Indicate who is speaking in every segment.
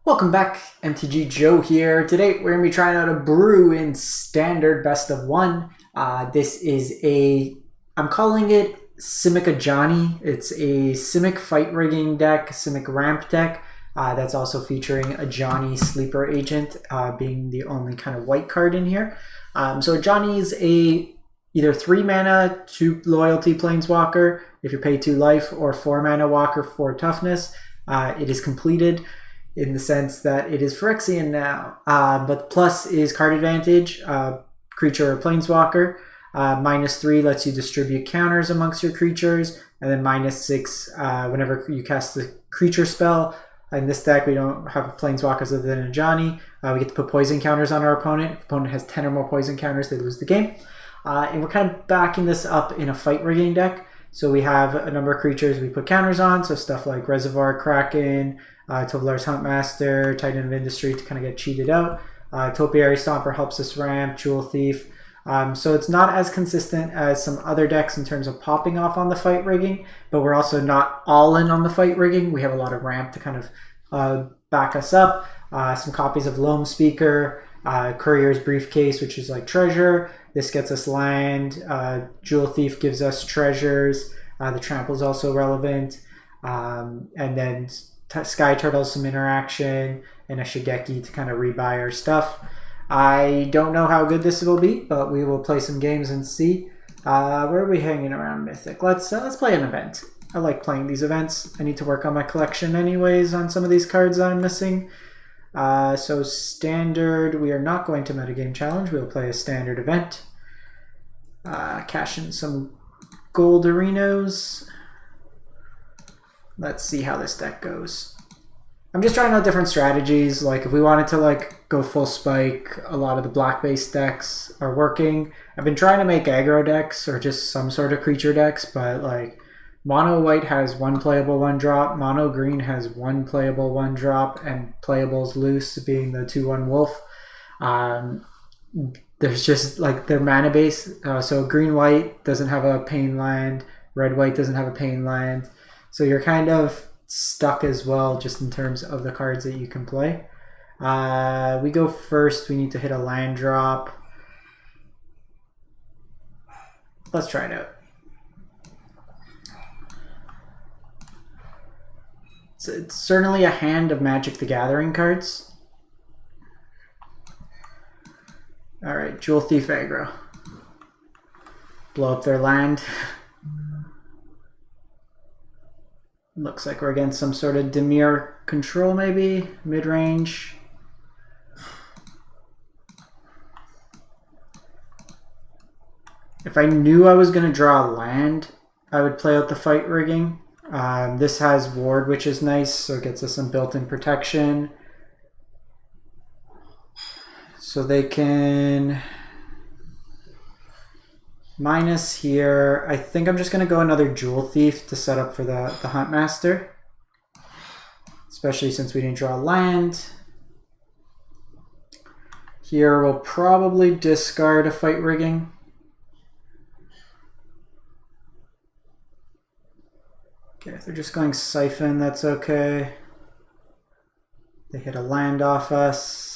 Speaker 1: Welcome back, MTG Joe here. Today we're going to be trying out a brew in standard best of one. This is I'm calling it SIMIC AJANI. It's a SIMIC fight rigging deck, SIMIC ramp deck that's also featuring Ajani Sleeper Agent being the only kind of white card in here. So Ajani is either 3 mana, 2 loyalty planeswalker if you pay 2 life, or 4 mana walker, 4 toughness. It is completed in the sense that it is Phyrexian now, but plus is card advantage, creature or planeswalker. -3 lets you distribute counters amongst your creatures, and then -6 whenever you cast the creature spell. In this deck, we don't have planeswalkers other than Ajani. We get to put poison counters on our opponent. If the opponent has 10 or more poison counters, they lose the game. And we're kind of backing this up in a fight rigging deck. So we have a number of creatures we put counters on, so stuff like Reservoir Kraken, Tovolar's Huntmaster, Titan of Industry to kind of get cheated out. Topiary Stomper helps us ramp, Jewel Thief. So it's not as consistent as some other decks in terms of popping off on the fight rigging, but we're also not all in on the fight rigging. We have a lot of ramp to kind of back us up. Some copies of Loam Speaker, Courier's Briefcase, which is like treasure. This gets us land. Jewel Thief gives us treasures. The Trample is also relevant. And then Sky Turtle's some interaction, and a Shigeki to kind of rebuy our stuff. I don't know how good this will be, but we will play some games and see. Where are we hanging around Mythic? Let's play an event. I like playing these events. I need to work on my collection anyways on some of these cards that I'm missing. So standard, we are not going to metagame challenge. We'll play a standard event. Cash in some Goldarinos. Let's see how this deck goes. I'm just trying out different strategies. Like if we wanted to like go full spike, a lot of the black based decks are working. I've been trying to make aggro decks or just some sort of creature decks, but like mono white has 1 playable 1-drop, mono green has 1 playable 1-drop, and playables loose being the 2/1 wolf. There's just like their mana base. So green white doesn't have a pain land, red white doesn't have a pain land. So you're kind of stuck as well just in terms of the cards that you can play. We go first. We need to hit a land drop. Let's try it out. It's certainly a hand of Magic the Gathering cards. Alright, Jewel Thief aggro. Blow up their land. Looks like we're against some sort of Dimir control, maybe mid-range. If I knew I was going to draw a land, I would play out the fight rigging. This has ward, which is nice, so it gets us some built-in protection. So they can minus here. I think I'm just going to go another Jewel Thief to set up for the Huntmaster. Especially since we didn't draw land. Here we'll probably discard a fight rigging. Okay, if they're just going Siphon, that's okay. They hit a land off us.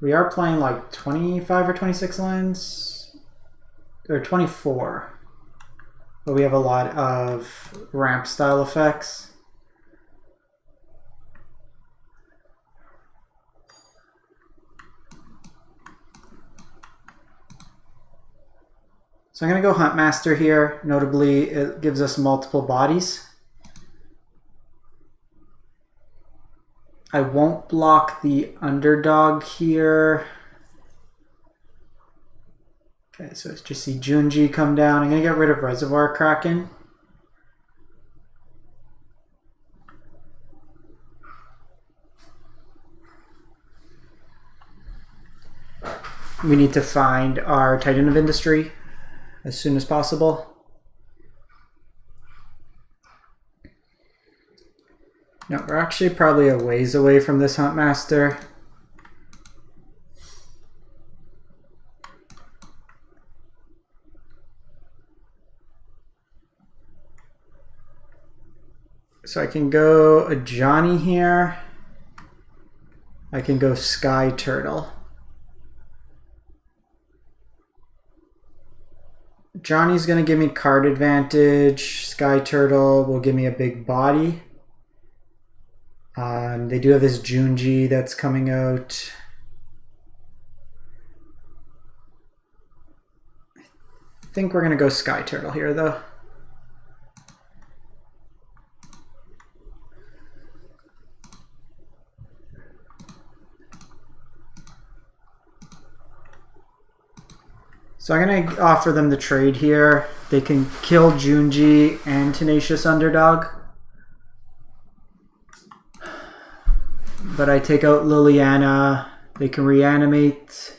Speaker 1: We are playing like 25 or 26 lands, or 24, but we have a lot of ramp style effects. So I'm going to go Huntmaster here. Notably, it gives us multiple bodies. I won't block the underdog here. Okay, so it's just see Junji come down. I'm going to get rid of Reservoir Kraken. We need to find our Titan of Industry as soon as possible. No, we're actually probably a ways away from this Huntmaster. So I can go Ajani here. I can go Sky Turtle. Johnny's going to give me card advantage. Sky Turtle will give me a big body. They do have this Junji that's coming out. I think we're going to go Sky Turtle here, though. So I'm going to offer them the trade here. They can kill Junji and Tenacious Underdog. But I take out Liliana. They can reanimate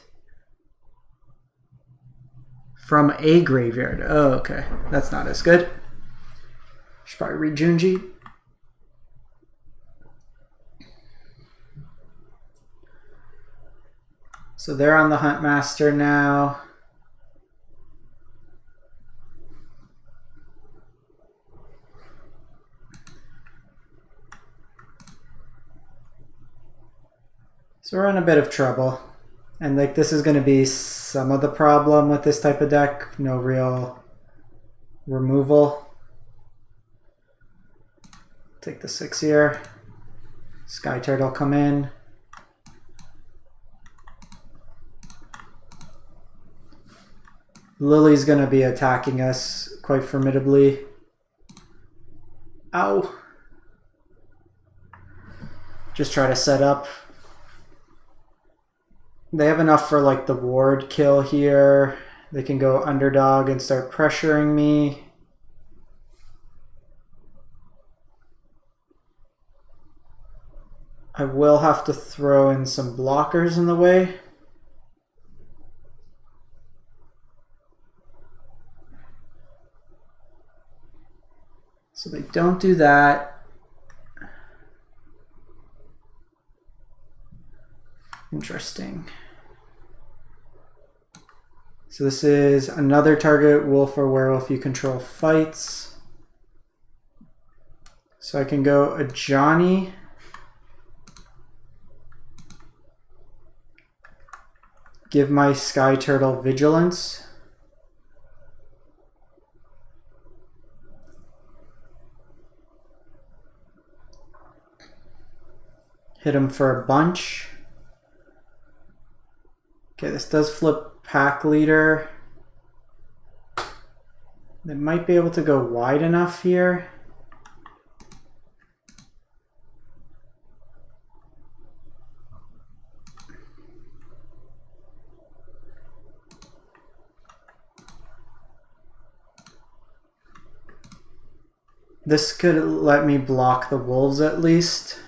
Speaker 1: from a graveyard. Oh, okay. That's not as good. Should probably read Junji. So they're on the Huntmaster now. So we're in a bit of trouble. And like this is going to be some of the problem with this type of deck. No real removal. Take the 6 here. Sky Turtle come in. Lily's going to be attacking us quite formidably. Ow. Just try to set up. They have enough for like the ward kill here. They can go underdog and start pressuring me. I will have to throw in some blockers in the way. So they don't do that. Interesting. So this is another target wolf or werewolf you control fights. So I can go Ajani. Give my Sky Turtle Vigilance. Hit him for a bunch. Okay, this does flip Pack Leader. They might be able to go wide enough here. This could let me block the wolves at least.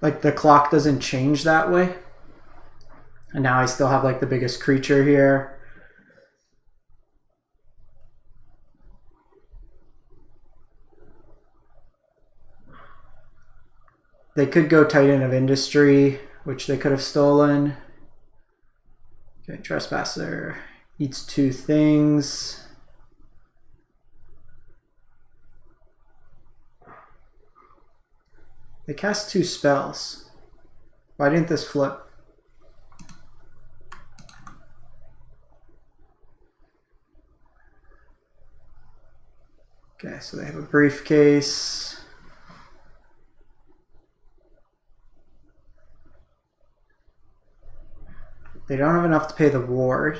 Speaker 1: Like the clock doesn't change that way. And now I still have like the biggest creature here. They could go Titan of Industry, which they could have stolen. Okay, Trespasser eats 2 things. They cast 2 spells. Why didn't this flip? Okay, so they have a briefcase. They don't have enough to pay the ward.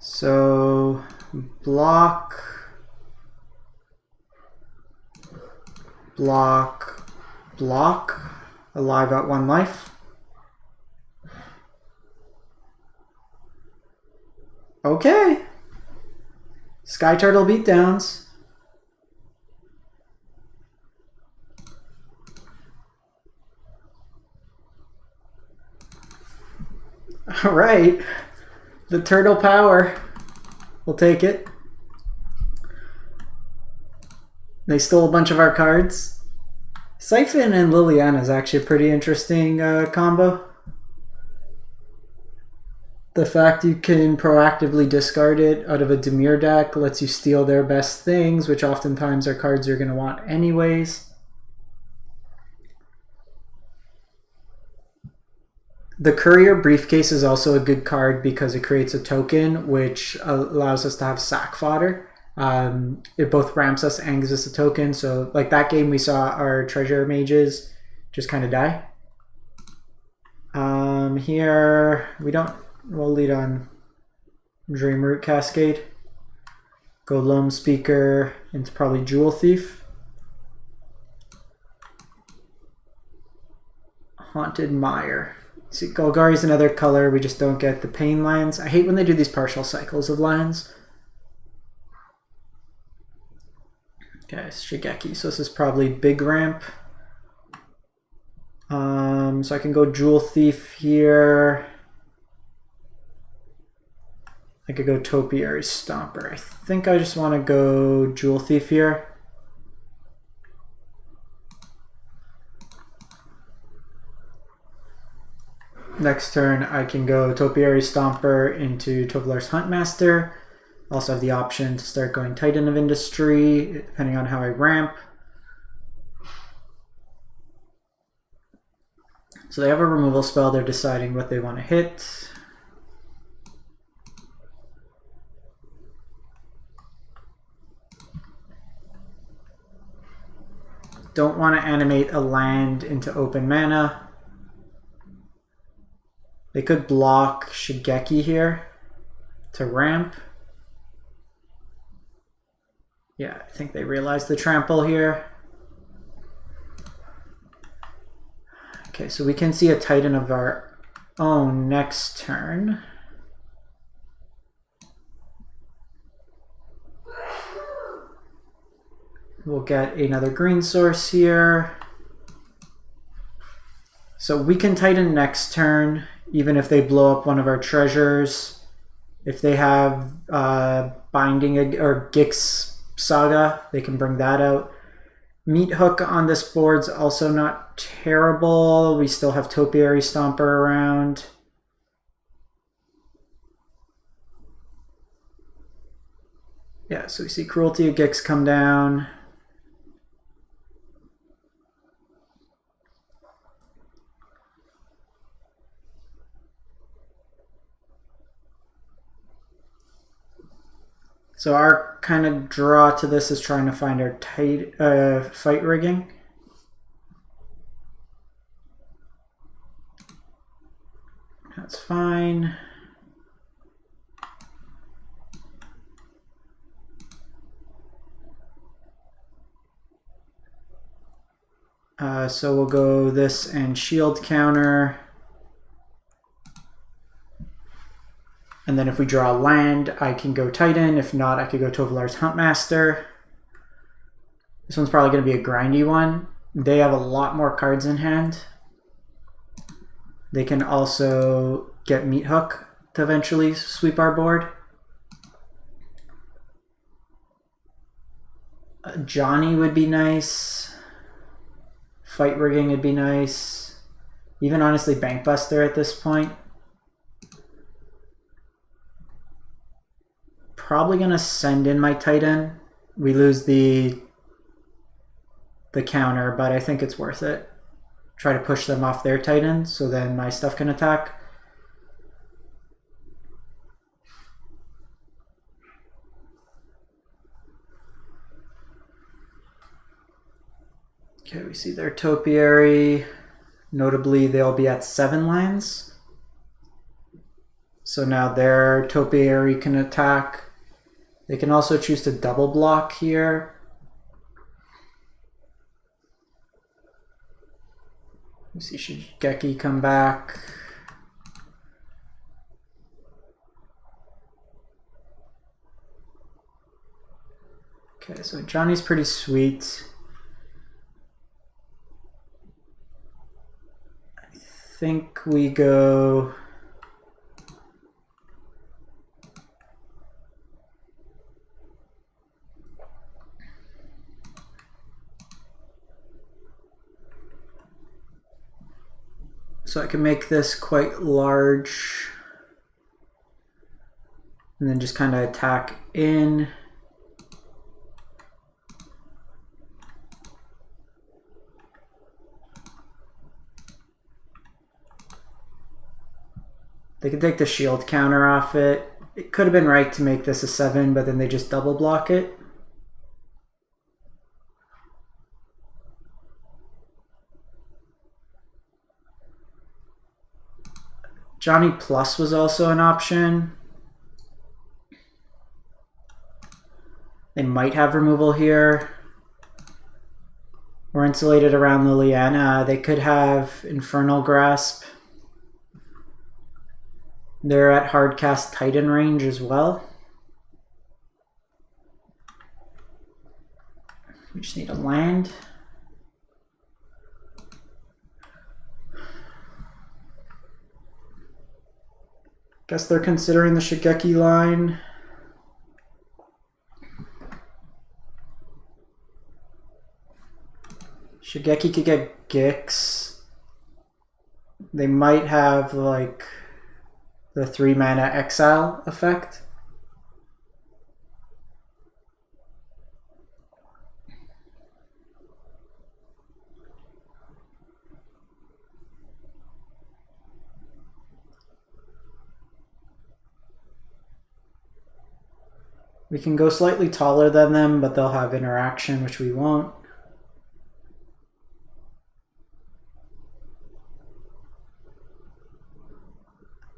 Speaker 1: So block, block, block, alive at 1 life. Okay. Sky Turtle beatdowns. All right. The turtle power. We'll take it. They stole a bunch of our cards. Siphon and Liliana is actually a pretty interesting combo. The fact you can proactively discard it out of a Dimir deck lets you steal their best things, which oftentimes are cards you're going to want anyways. The Courier Briefcase is also a good card because it creates a token which allows us to have sack fodder. It both ramps us and gives us a token. So like that game we saw our treasure mages just kind of die. Here we'll lead on Dreamroot Cascade. Go Loam Speaker into probably Jewel Thief. Haunted Mire. See, Golgari is another color, we just don't get the pain lands. I hate when they do these partial cycles of lands. Okay, Shigeki, so this is probably big ramp. So I can go Jewel Thief here. I could go Topiary Stomper. I think I just want to go Jewel Thief here. Next turn, I can go Topiary Stomper into Tovolar's Huntmaster. Also have the option to start going Titan of Industry, depending on how I ramp. So they have a removal spell, they're deciding what they want to hit. Don't want to animate a land into open mana. They could block Shigeki here to ramp. Yeah, I think they realized the trample here. Okay, so we can see a Titan of our own next turn. We'll get another green source here. So we can Titan next turn, even if they blow up one of our treasures. If they have Binding or Gix Saga, they can bring that out. Meat Hook on this board's also not terrible. We still have Topiary Stomper around. Yeah, so we see Cruelty of Gix come down. So our kind of draw to this is trying to find our tight fight rigging. That's fine. So we'll go this and shield counter. And then if we draw land, I can go Titan. If not, I could go Tovolar's Huntmaster. This one's probably going to be a grindy one. They have a lot more cards in hand. They can also get Meat Hook to eventually sweep our board. Johnny would be nice. Fight rigging would be nice. Even honestly Bankbuster at this point. Probably gonna send in my Titan. We lose the counter, but I think it's worth it. Try to push them off their Titan so then my stuff can attack. Okay, we see their Topiary. Notably, they'll be at 7 lands. So now their Topiary can attack. They can also choose to double block here. We see Shigeki come back. Okay, so Johnny's pretty sweet. I think we go So I can make this quite large and then just kind of attack in. They can take the shield counter off it. It could have been right to make this a 7, but then they just double block it. Johnny Plus was also an option. They might have removal here. We're insulated around Liliana. They could have Infernal Grasp. They're at hardcast Titan range as well. We just need a land. Guess they're considering the Shigeki line. Shigeki could get Gix. They might have like the 3-mana exile effect. We can go slightly taller than them, but they'll have interaction, which we won't.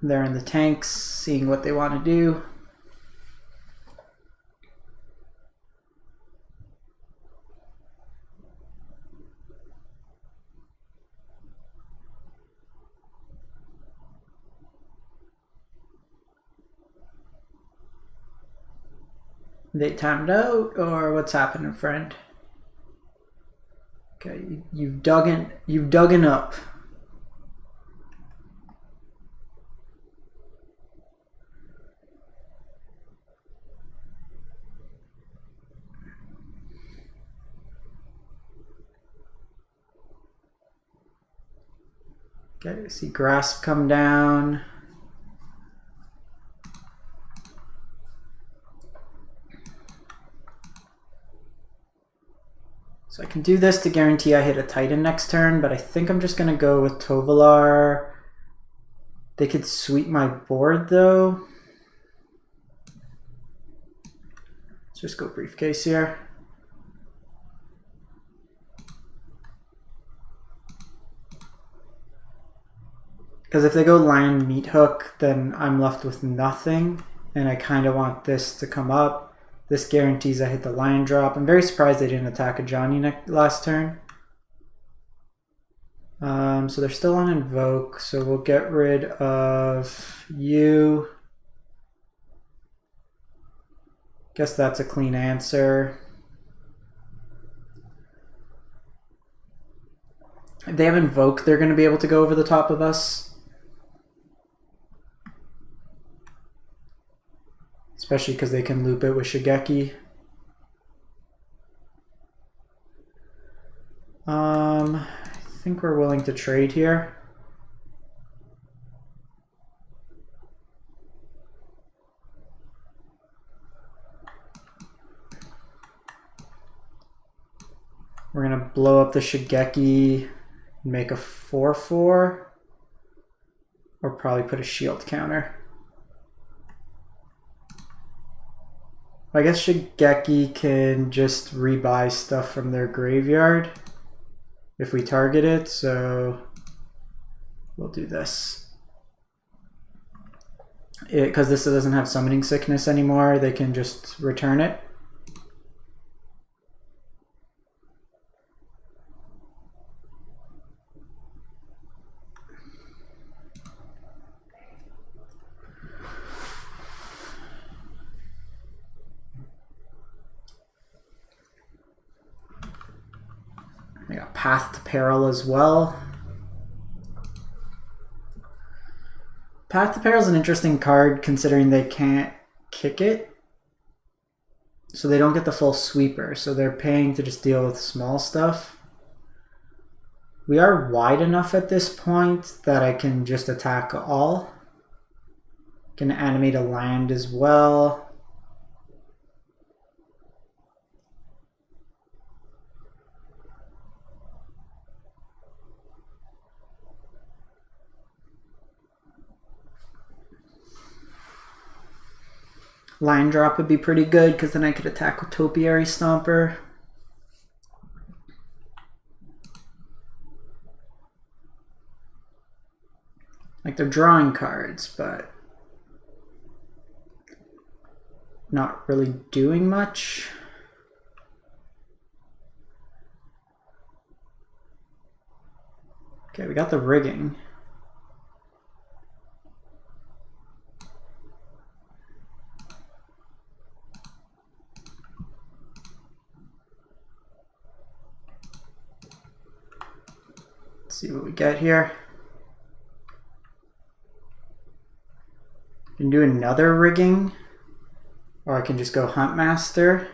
Speaker 1: They're in the tanks, seeing what they want to do. They timed out, or what's happening, friend? Okay, you've dug in up. Okay, see Grasp come down. So I can do this to guarantee I hit a Titan next turn, but I think I'm just gonna go with Tovolar. They could sweep my board though. Let's just go Briefcase here. Because if they go Lion Meat Hook, then I'm left with nothing, and I kind of want this to come up. This guarantees I hit the Lion Drop. I'm very surprised they didn't attack Ajani last turn. So they're still on Invoke, so we'll get rid of you. Guess that's a clean answer. If they have Invoke, they're going to be able to go over the top of us. Especially because they can loop it with Shigeki. I think we're willing to trade here. We're going to blow up the Shigeki and make a 4/4. Or probably put a shield counter. I guess Shigeki can just rebuy stuff from their graveyard if we target it, so we'll do this. Because this doesn't have Summoning Sickness anymore, they can just return it. I got Path to Peril as well. Path to Peril is an interesting card considering they can't kick it. So they don't get the full sweeper, so they're paying to just deal with small stuff. We are wide enough at this point that I can just attack all. Can animate a land as well. Line drop would be pretty good because then I could attack with Topiary Stomper. Like they're drawing cards, but not really doing much. Okay, we got the rigging. Let's see what we get here. I can do another rigging, or I can just go Huntmaster.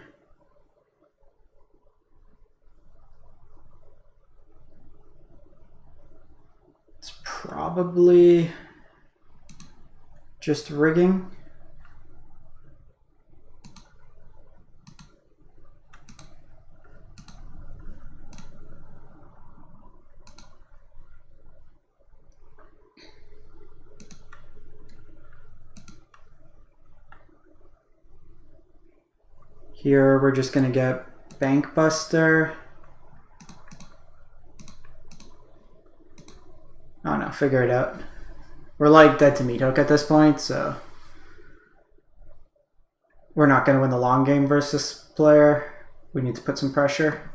Speaker 1: It's probably just rigging. Here we're just gonna get Bank Buster. Oh no, figure it out. We're like dead to meat hook at this point, so we're not gonna win the long game versus this player. We need to put some pressure.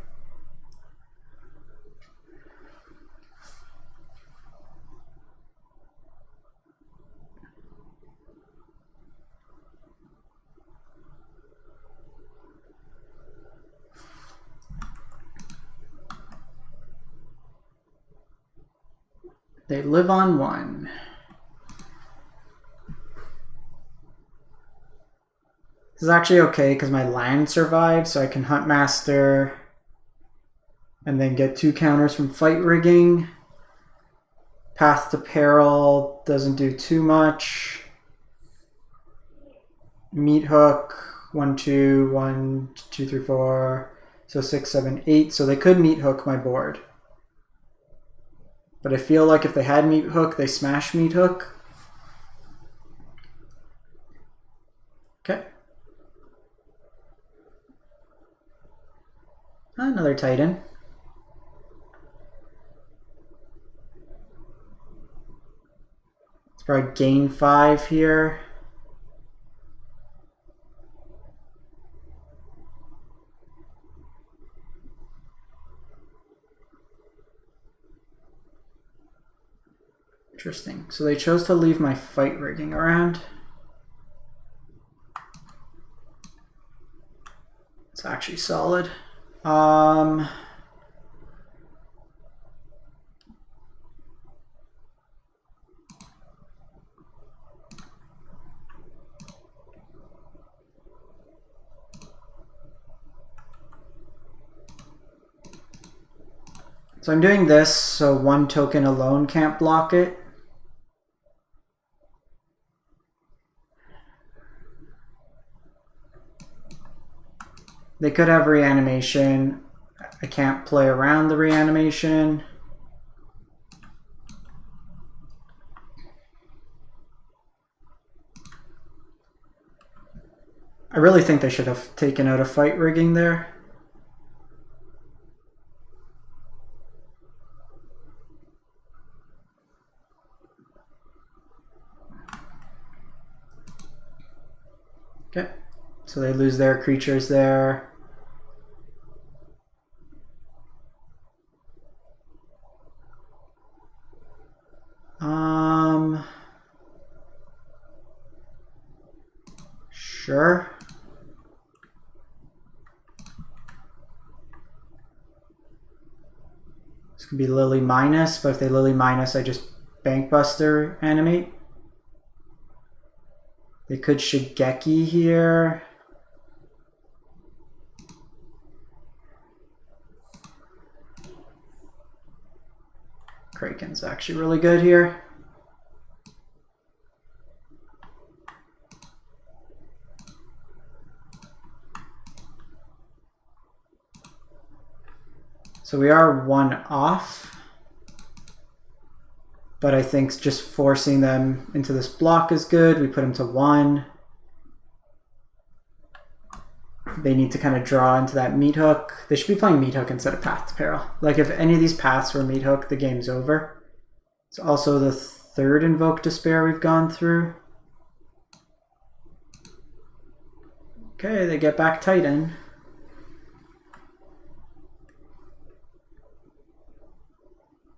Speaker 1: They live on one. This is actually okay because my land survives, so I can Huntmaster and then get 2 counters from Fight Rigging. Path to Peril doesn't do too much. Meat Hook, 1, 2, 1, 2, 3, 4, so 6, 7, 8. So they could Meat Hook my board. But I feel like if they had Meat Hook, they smash Meat Hook. Okay. Another Titan. Let's probably gain 5 here. Interesting. So they chose to leave my Fight Rigging around. It's actually solid. So I'm doing this so 1 token alone can't block it. They could have reanimation. I can't play around the reanimation. I really think they should have taken out a Fight Rigging there. Okay, so they lose their creatures there. Sure. This could be Lily minus, but if they Lily minus, I just Bank Buster animate. They could Shigeki here. Kraken's actually really good here. So we are one off, but I think just forcing them into this block is good. We put them to 1. They need to kind of draw into that meat hook. They should be playing meat hook instead of path to peril. Like if any of these paths were meat hook, the game's over. It's also the 3rd Invoke Despair we've gone through. Okay, they get back Titan.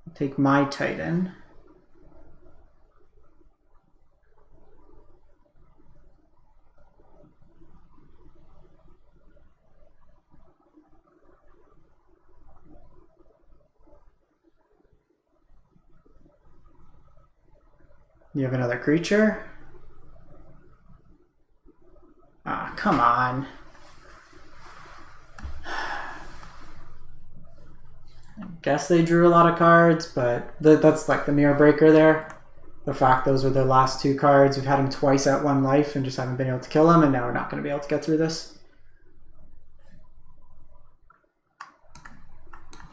Speaker 1: I'll take my Titan. You have another creature? Ah, come on. I guess they drew a lot of cards, but that's like the mirror breaker there. The fact those were their last 2 cards. We've had them twice at 1 life and just haven't been able to kill them, and now we're not going to be able to get through this.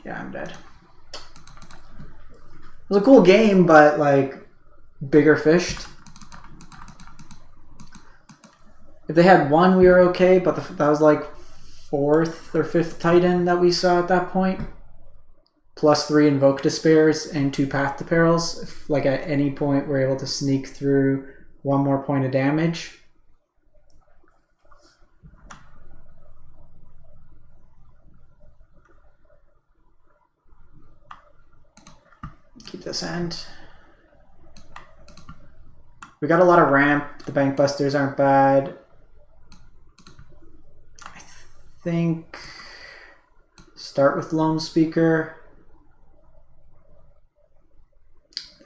Speaker 1: Yeah, I'm dead. It was a cool game, but like bigger fished. If they had 1, we were okay, but that was like 4th or 5th Titan that we saw at that point. Plus 3 Invoke Despairs and 2 Path to Perils. If like at any point we're able to sneak through 1 more point of damage. Keep this end. We got a lot of ramp. The Bank Busters aren't bad. I think start with Lone Speaker.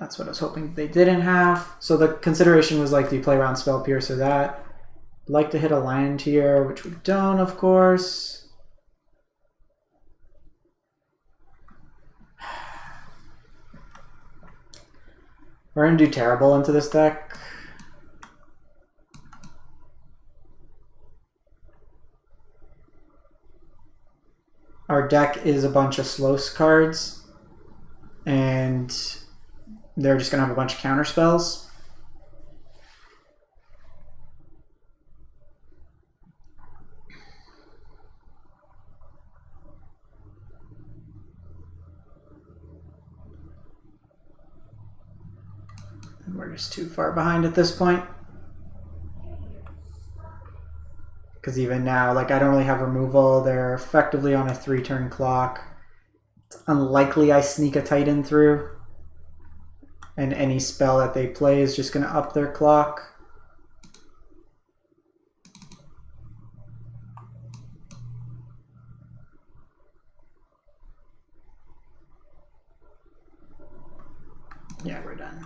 Speaker 1: That's what I was hoping they didn't have. So the consideration was like, do you play around Spell Pierce or that? I'd like to hit a land here, which we don't, of course. We're going to do terrible into this deck. Our deck is a bunch of Slows cards, and they're just going to have a bunch of counter spells. And we're just too far behind at this point. Because even now, like, I don't really have removal. They're effectively on a 3-turn clock. It's unlikely I sneak a Titan through. And any spell that they play is just going to up their clock. Yeah, we're done.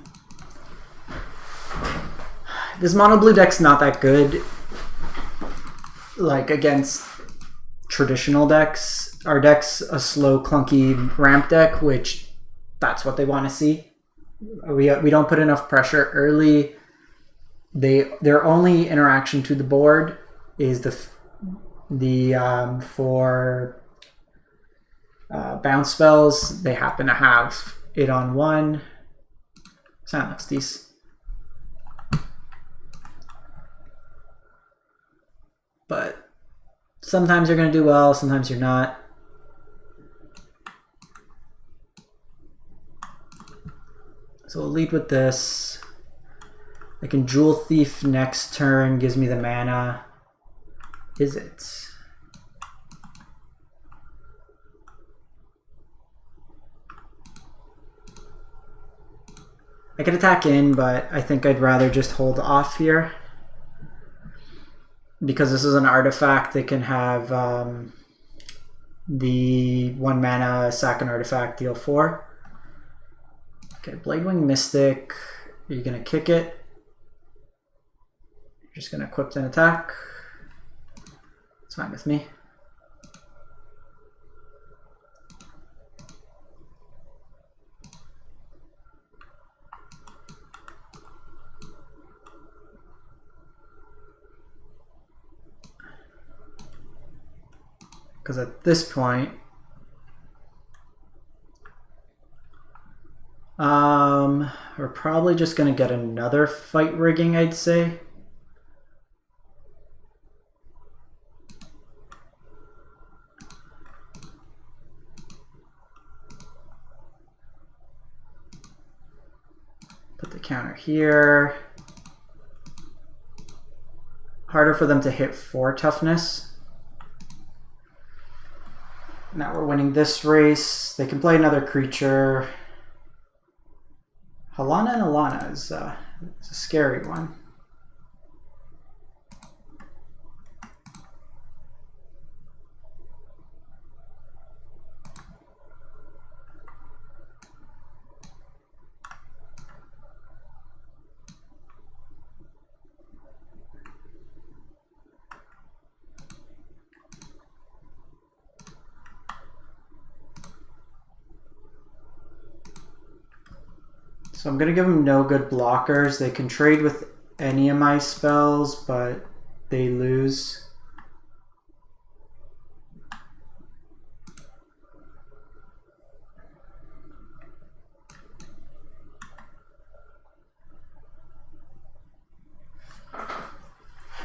Speaker 1: This mono blue deck's not that good. Like against traditional decks. Our deck's a slow, clunky ramp deck, which that's what they want to see. We don't put enough pressure early. Their only interaction to the board is for bounce spells. They happen to have it on 1. Silence these. But sometimes you're going to do well, sometimes you're not. So we'll lead with this. I can Jewel Thief next turn, gives me the mana. Is it? I could attack in, but I think I'd rather just hold off here. Because this is an artifact, they can have the 1 mana sack an artifact, deal 4. Okay, Bladewing Mystic. Are you going to kick it? You're just going to equip an attack. It's fine with me. because at this point, we're probably just going to get another fight rigging, I'd say. Put the counter here. Harder for them to hit 4 toughness. Now we're winning this race. They can play another creature. Halana and Alana is a scary one. So I'm going to give them no good blockers. They can trade with any of my spells, but they lose.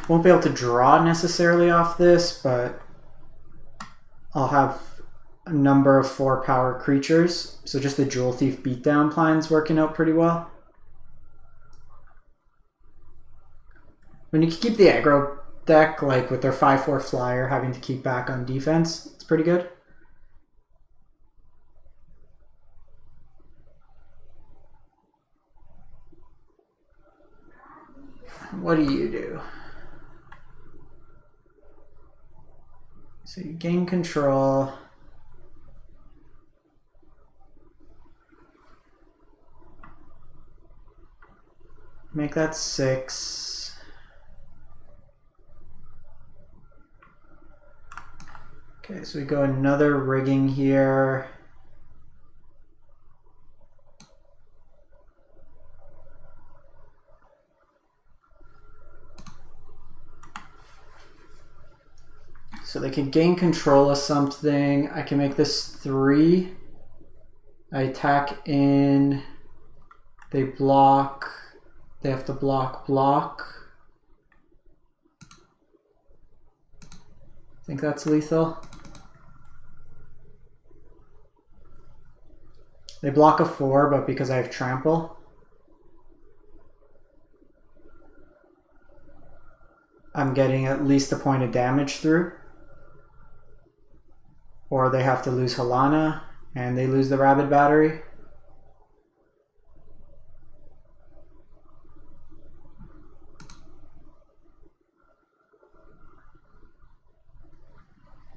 Speaker 1: Won't be able to draw necessarily off this, but I'll have a number of 4-power creatures, so just the Jewel Thief beatdown plan's working out pretty well. When you can keep the aggro deck, like with their 5/4 flyer having to keep back on defense, it's pretty good. What do you do? So you gain control. Make that 6. Okay, so we go another rigging here. So they can gain control of something. I can make this 3. I attack in. They block. They have to block. I think that's lethal. They block a 4, but because I have trample, I'm getting at least a point of damage through. Or they have to lose Halana, and they lose the Rabid Battery.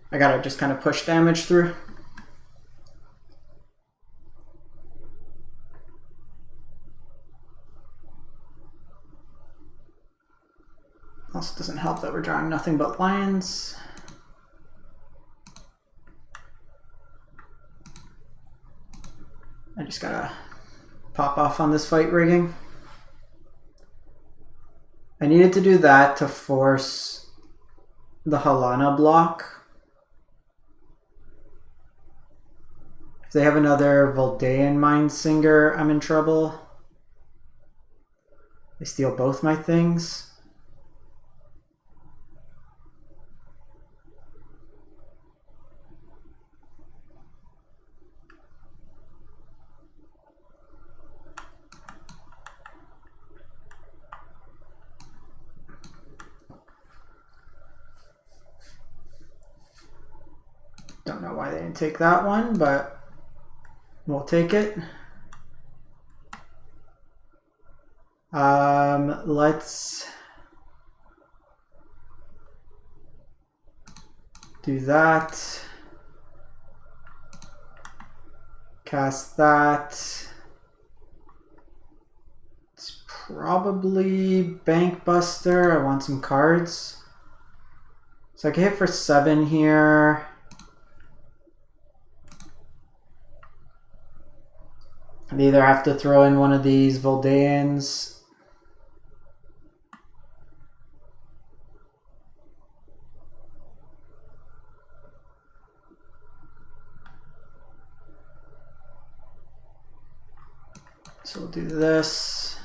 Speaker 1: I gotta just kind of push damage through. Also doesn't help that we're drawing nothing but lions. I just gotta pop off on this fight rigging. I needed to do that to force the Halana block. If they have another Voldaean Mindsinger, I'm in trouble. They steal both my things. Don't know why they didn't take that one, but we'll take it. Let's do that. Cast that. It's probably Bank Buster. I want some cards. So I can hit for 7 here. I either have to throw in one of these Voldaeans. So we'll do this.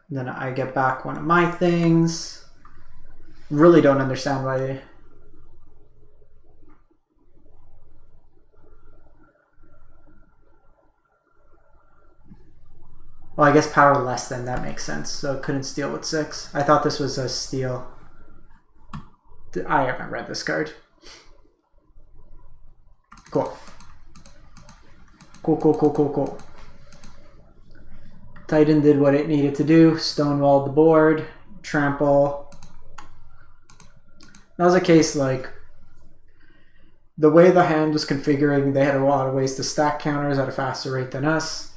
Speaker 1: Then I get back one of my things. Really don't understand why they... Well, I guess power less than, that makes sense. So couldn't steal with 6. I thought this was a steal. I haven't read this card. Cool. Cool. Titan did what it needed to do. Stonewalled the board. Trample. That was a case like... The way the hand was configuring, they had a lot of ways to stack counters at a faster rate than us.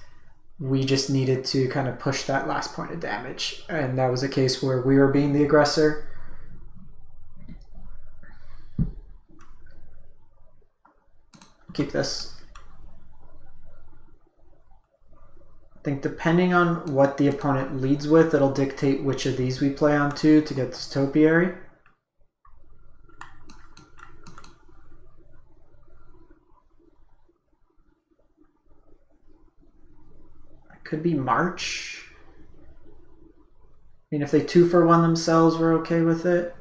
Speaker 1: We just needed to kind of push that last point of damage. And that was a case where we were being the aggressor. Keep this. I think depending on what the opponent leads with, it'll dictate which of these we play on to get this topiary. Could be March. I mean, if they 2-for-1 themselves, we're okay with it.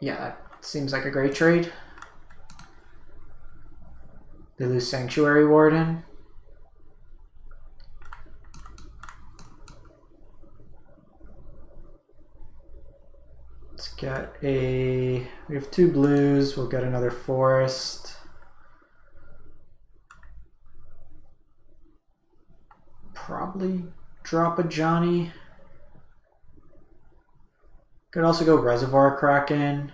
Speaker 1: Yeah, that seems like a great trade. They lose Sanctuary Warden. Let's get a... We have 2 blues. We'll get another forest. Probably drop a Johnny. Could also go Reservoir Kraken.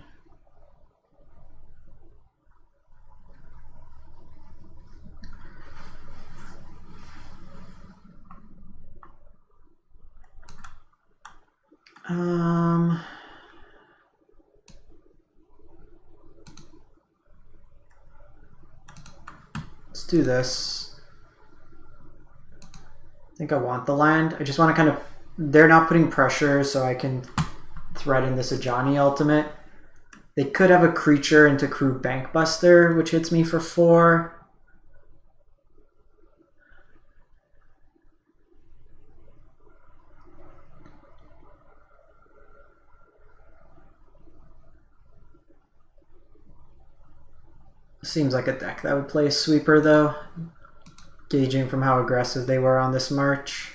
Speaker 1: Let's do this. I think I want the land. I just want to kind of... They're not putting pressure, so I can threaten this Ajani ultimate. They could have a creature into Crew Bankbuster, which hits me for 4. Seems like a deck that would play a sweeper though, gauging from how aggressive they were on this march.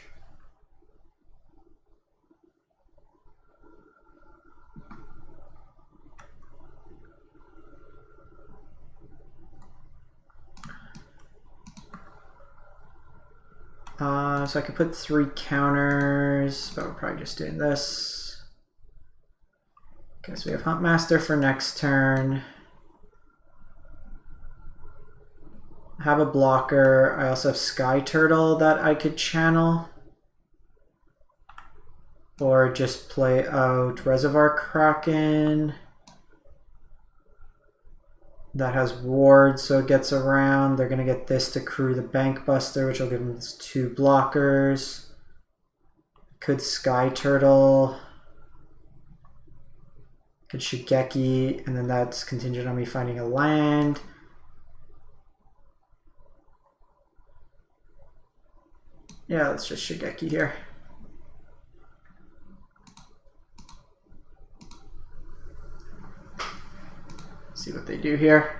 Speaker 1: So I could put 3 counters, but we're probably just doing this. Okay, so we have Huntmaster for next turn. I have a blocker. I also have Sky Turtle that I could channel. Or just play out Reservoir Kraken. That has Ward, so it gets around. They're going to get this to crew the Bankbuster, which will give them 2 blockers. Could Sky Turtle. Could Shigeki, and then that's contingent on me finding a land. Yeah, let's just Shigeki here. See what they do here.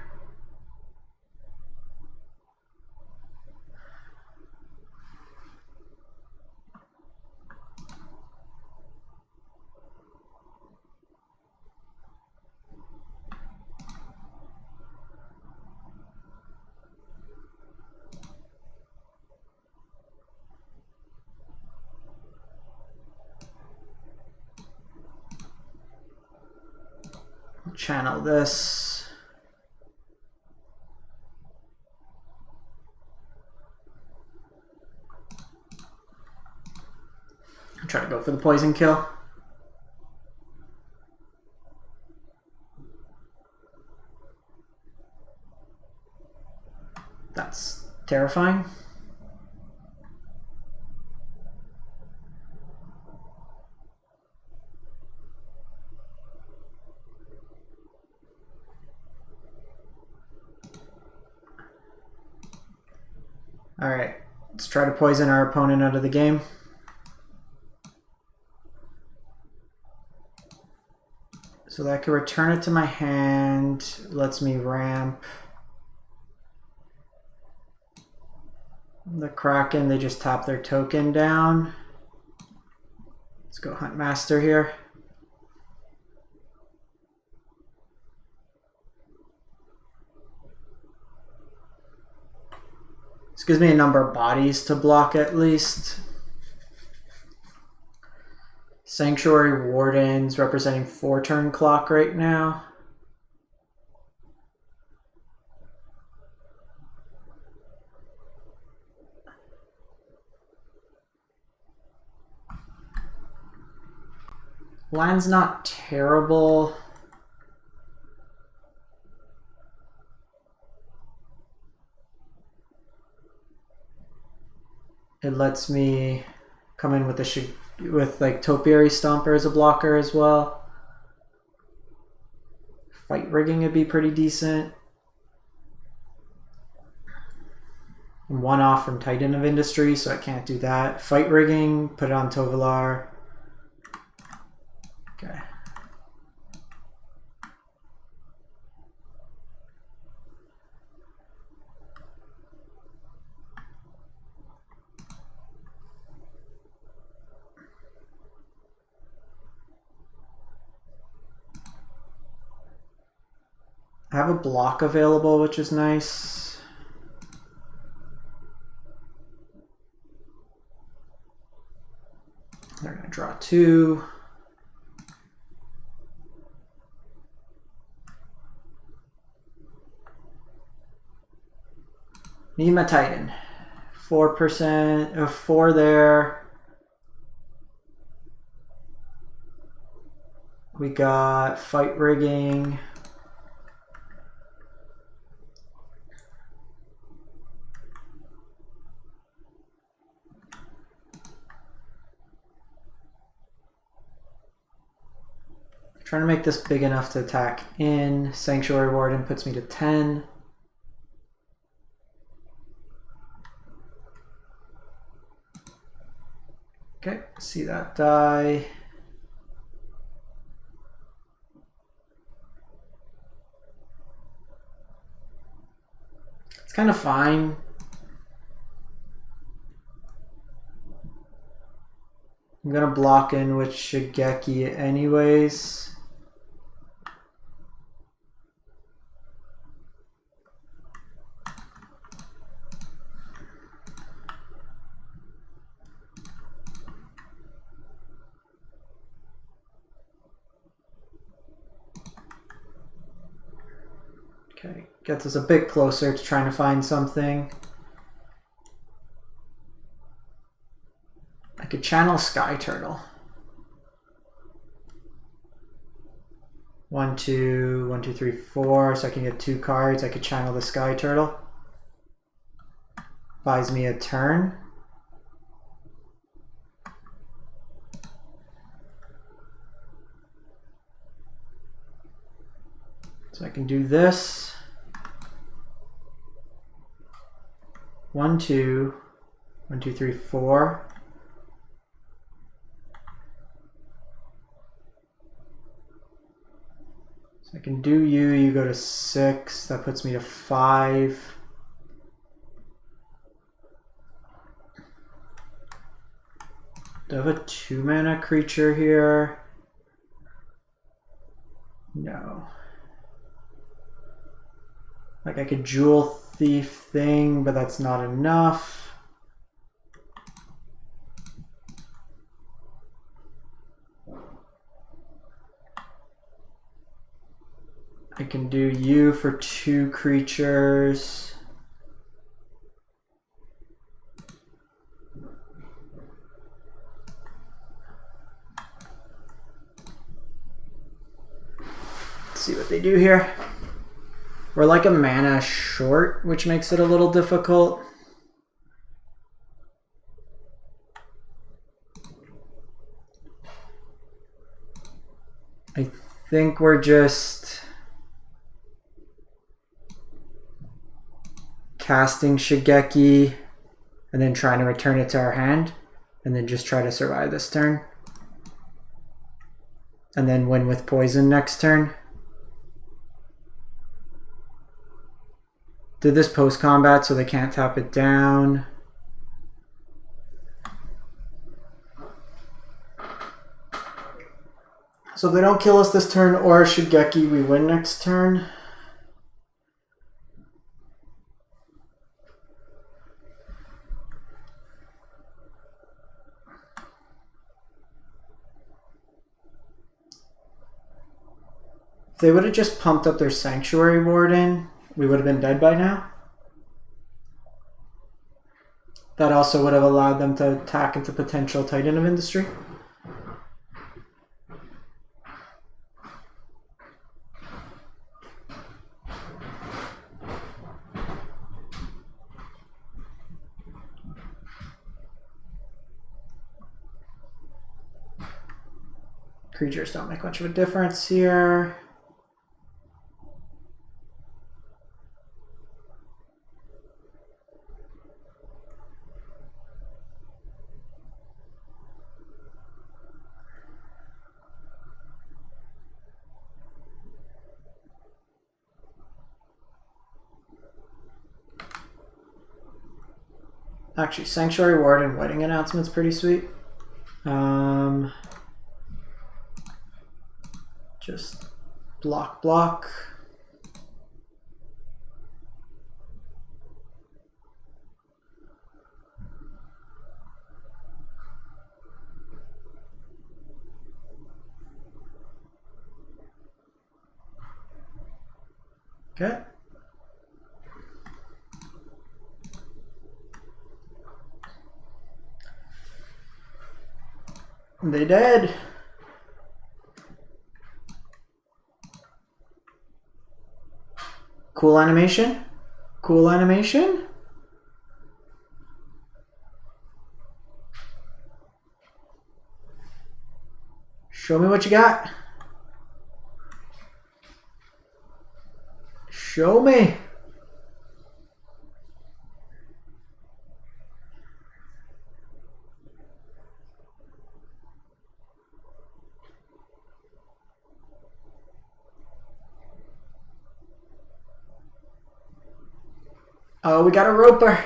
Speaker 1: Channel this. I'm trying to go for the poison kill. That's terrifying. Alright, let's try to poison our opponent out of the game. So that can return it to my hand, lets me ramp. The Kraken, they just tap their token down. Let's go Hunt Master here. This gives me a number of bodies to block at least. Sanctuary Wardens representing 4-turn clock right now. Land's not terrible. It lets me come in with like Topiary Stomper as a blocker as well. Fight Rigging would be pretty decent. I'm one off from Titan of Industry, so I can't do that. Fight Rigging, put it on Tovalar. Okay. I have a block available, which is nice. They're going to draw 2. Need my Titan. 4%, 4 there. We got Fight Rigging. Trying to make this big enough to attack in. Sanctuary Warden puts me to 10. Okay, see that die. It's kind of fine. I'm gonna block in with Shigeki anyways. Okay, gets us a bit closer to trying to find something. I could channel Sky Turtle. 1, 2, 1, 2, 3, 4. So I can get 2 cards. I could channel the Sky Turtle. Buys me a turn. So I can do this. 1, 2, 1, 2, 3, 4. So I can do you. You go to 6. That puts me to 5. Do I have a 2-mana creature here? No. Like I could Jewel Thief thing, but that's not enough. I can do you for 2 creatures. Let's see what they do here. We're like a mana short, which makes it a little difficult. I think we're just casting Shigeki and then trying to return it to our hand, and then just try to survive this turn. And then win with poison next turn. Did this post-combat so they can't tap it down. So if they don't kill us this turn or Shigeki, we win next turn. If they would have just pumped up their Sanctuary Warden, we would have been dead by now. That also would have allowed them to attack into potential Titan of Industry. Creatures don't make much of a difference here. Actually, Sanctuary Warden wedding announcement's pretty sweet. Just block. Okay. They dead. Cool animation. Cool animation. Show me what you got. Show me. Oh, we got a roper.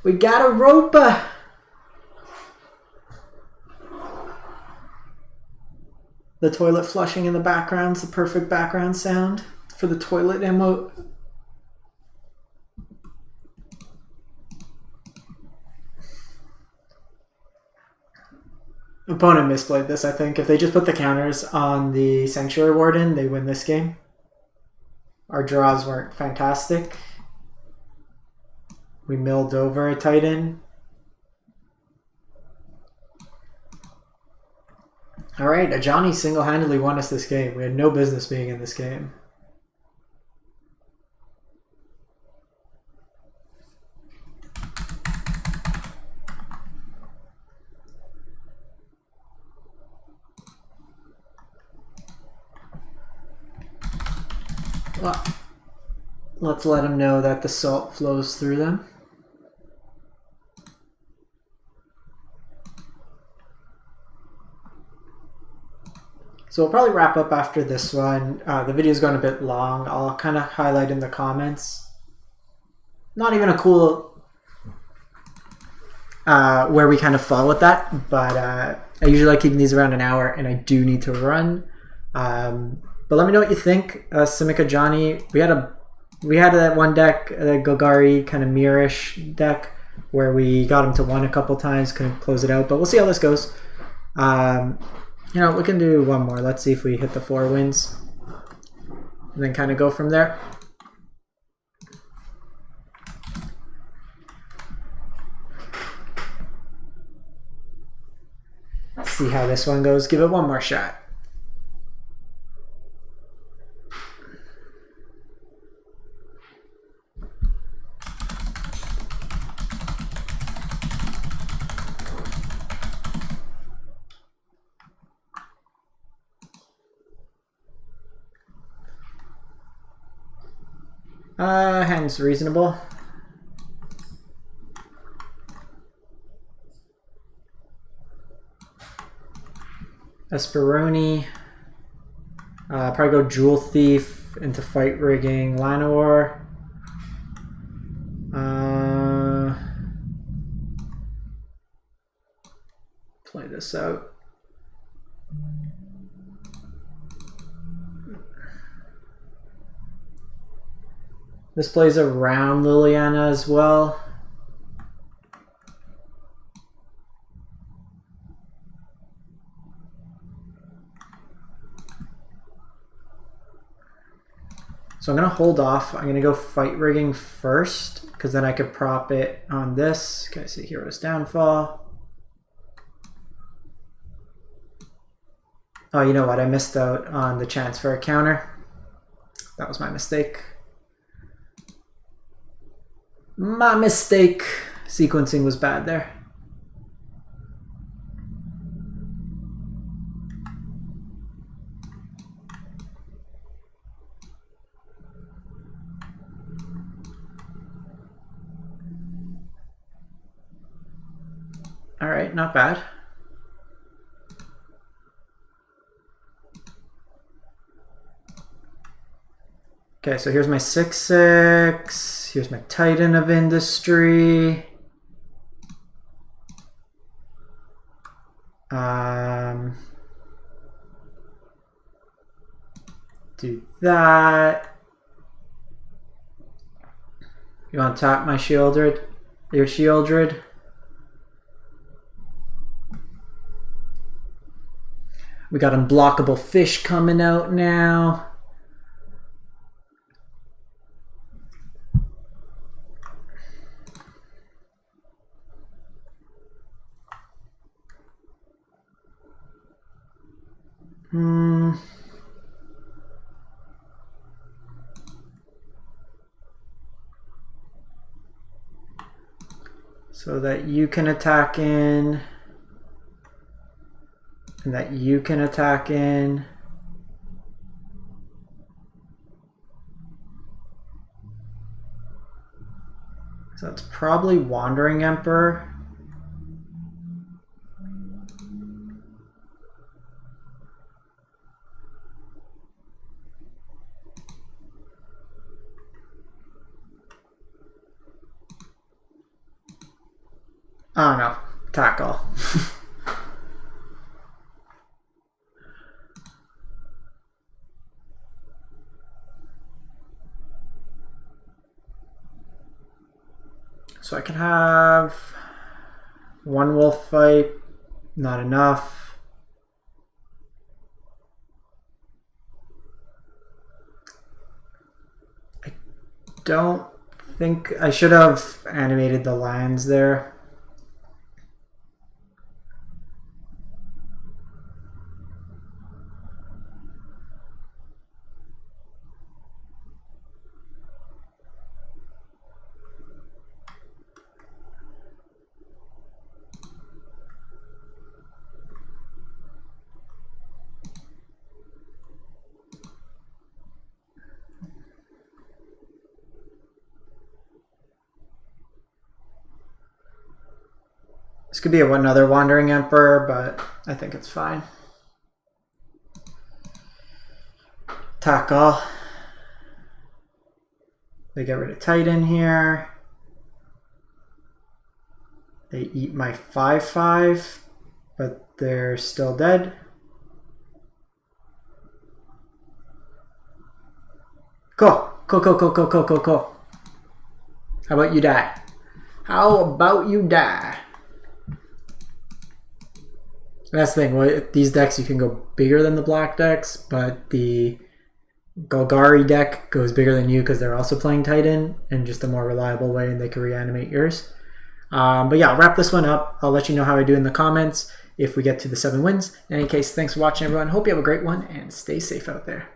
Speaker 1: We got a roper. The toilet flushing in the background's the perfect background sound for the toilet emote. Opponent misplayed this, I think. If they just put the counters on the Sanctuary Warden, they win this game. Our draws weren't fantastic. We milled over a Titan. Alright, Ajani single-handedly won us this game. We had no business being in this game. Well, let's let them know that the salt flows through them. So we'll probably wrap up after this one. The video's gone a bit long. I'll kind of highlight in the comments. Not even a cool where we kind of fall with that, but I usually like keeping these around an hour, and I do need to run. But let me know what you think. SIMIC AJANI. We had that one deck, the Golgari kind of mirrorish deck, where we got him to 1 a couple times, couldn't close it out, but we'll see how this goes. You know, we can do one more. Let's see if we hit the 4 wins. And then kind of go from there. Let's see how this one goes. Give it one more shot. Hand's reasonable. Esperoni. Probably go Jewel Thief into Fight Rigging Llanowar. Play this out. This plays around Liliana as well. So I'm going to hold off. I'm going to go Fight Rigging first, because then I could prop it on this. Okay, so Hero's Downfall. Oh, you know what? I missed out on the chance for a counter. That was my mistake. My mistake. Sequencing was bad there. All right, not bad. Okay, so here's my 6/6. Here's my Titan of Industry. Do that. You want to tap my Shieldred? Your Shieldred? We got Unblockable Fish coming out now. So that you can attack in, and that you can attack in. So it's probably Wandering Emperor. Oh no, tackle. So I can have one wolf fight, not enough. I don't think I should have animated the lands there. This could be another Wandering Emperor, but I think it's fine. Tackle. They get rid of Titan here. They eat my 5/5, but they're still dead. Cool. Cool, cool, cool, cool, cool, cool, cool. How about you die? How about you die? That's the thing, with these decks you can go bigger than the black decks, but the Golgari deck goes bigger than you because they're also playing Titan in just a more reliable way, and they can reanimate yours. But yeah, I'll wrap this one up. I'll let you know how I do in the comments if we get to the 7 wins. In any case, thanks for watching, everyone. Hope you have a great one, and stay safe out there.